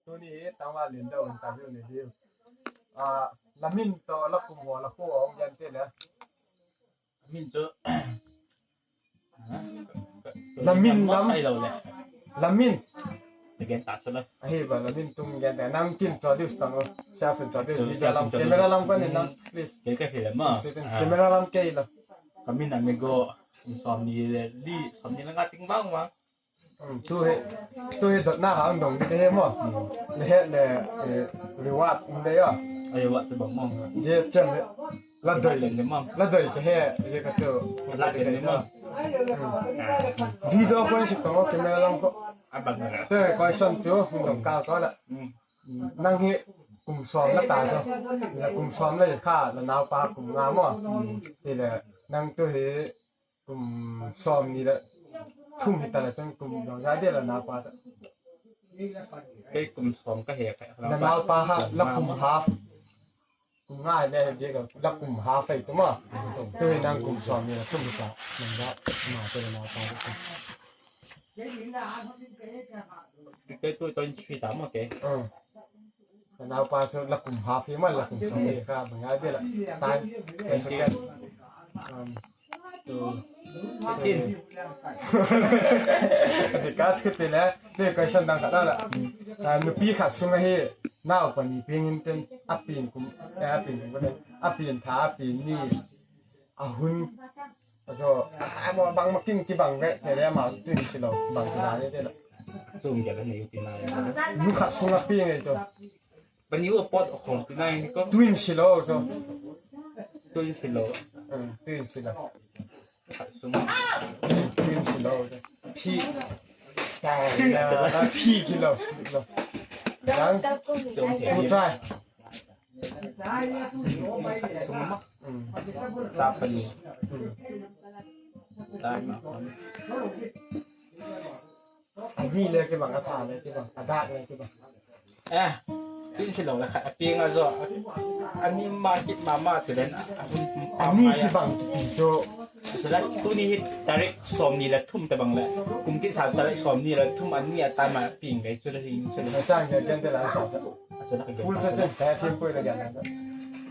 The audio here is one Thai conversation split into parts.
ตัวนี้ตั้งว่าเรียนเดินตามอยู่ในที่ลามินตัวละกุมหัวละคู่ของยันเต้นนะมินเจอลามินใช่เราเลยลามินแต่แกตัดซะเลยเฮ้ยบ่ลามินตุ้งยันแต่นั่งกินตัวดิวส์ตั้งว่าเชฟตัวดิวส์จะลำเกมเมล่าลำกันนี่นะ please แกก็เห็นมั้งเกมเมล่าลำเกยละก็มินนั่นไม่ก็สอนนี่เลยลี่สอนนี่แล้วก็ติ้งบ้างมั้งตัวเฮดหน้าหางดงนี่เฮ้มั้งเลยหรือว่าเดี๋ยวไอ้วัดจะบอกมั่งเจ้าเจ้าละเดย เล่นเลยมั่งละเดยจะเฮ้ยังก็เจอละเล่นเลยมั่งวิดีโอคอลสิตัวเกมเมล่าลำก็บังเลยเจ้าคอยสอนจูมึงต้องก้าวก็ละนั่งเฮกลุ่มซ้อมละตาจ้ะแล้วกลุ่มซ้อมเลยข้าแล้วนาวปลากลุ่มงามอ่ะนี่แหละนั่งตัวเฮกลุ่มซ้อมนี่แหละทุ่มให้แต่ละจังกลุ่มยองย้ายเดียวละนาวปลาไอ้กลุ่มสองก็เหี้ยแล้วนาวปลาฮะละกลุ่มฮาฟกลุ่มง่ายเนี่ยเดียวกับละกลุ่มฮาฟไปตัวมั้งตัวเฮนั่งกลุ่มซ้อมนี่แหละทุ่มให้แต่มันก็มาเจอละนาวปลาตัวช่วยตามมาแกนาวปลาสุดละกลุ่มฮาฟที่มันละกลุ่มซ้อมนี่ครับมันง่ายเดียวละตายไปสแกนกินแต่การที่เป็นแล้วเด็กก็ฉันดังกันแล้วแต่นุปีขัดสุ่งให้หน้าคนนี้เพียงเต็มอัปปีนกุมอัปปีนก็ได้อัปปีนท้าอัปปีนนี่หุ่นแล้วก็บางมากิ้งกี่บางเนี่ยแต่แล้วมาตุ้งสิเราบางขนาดนี้ได้ละซูมจากนั้นอยู่ที่ไหนนุขัดสุ่งอัปปีนไงจ้ะวันนี้ว่าปอดของที่ไหนก็ตุ้งสิเราจ้ะตุ้งสิโลตุ้งสิเราขัดซูมตุ้งสิเราพี่แต่แล้วพี่กิโลยังซูมเห็น ผู้ชายซูมมั้งตาเป็นตามาอันนี้เลยกี่บางกระถางเลยกี่บางกระดาษเลยกี่บางตุ้งสิโลแล้วขัดเพียงอะไรอันนี้มาคิดมาตัวนั้นอันนี้กี่บางโจสุดท้ายตัวนี้ดาริกสอมนี่แหละทุ่มแต่บางแหละกลุ่มที่สามดาริกสอมนี่แหละทุ่มอันนี้ตามมาปิ่งไงสุดท้ายสุดท้ายจ้างเงินเดือนแต่ละสอบฟูลเซ็ตแต่เทียมไปเลยกัน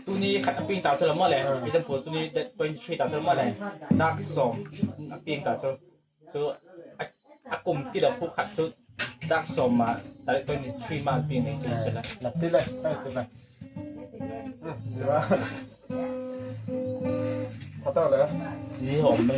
ตัวนี้ขัดปิ่งตามเสร็จแล้วเมื่อไหร่มีจำพวกตัวนี้เป็นช่วยตามเสร็จเมื่อไหร่ดักสอมปิ่งตามตัวกลุ่มที่เราพูดขัดตัวดักสอมมาดาริกเป็นช่วยมาปิ่งไงเสร็จแล้วหลับที่เลยได้ใช่ไหมหรือว่าขอโทษเลยนี่ผม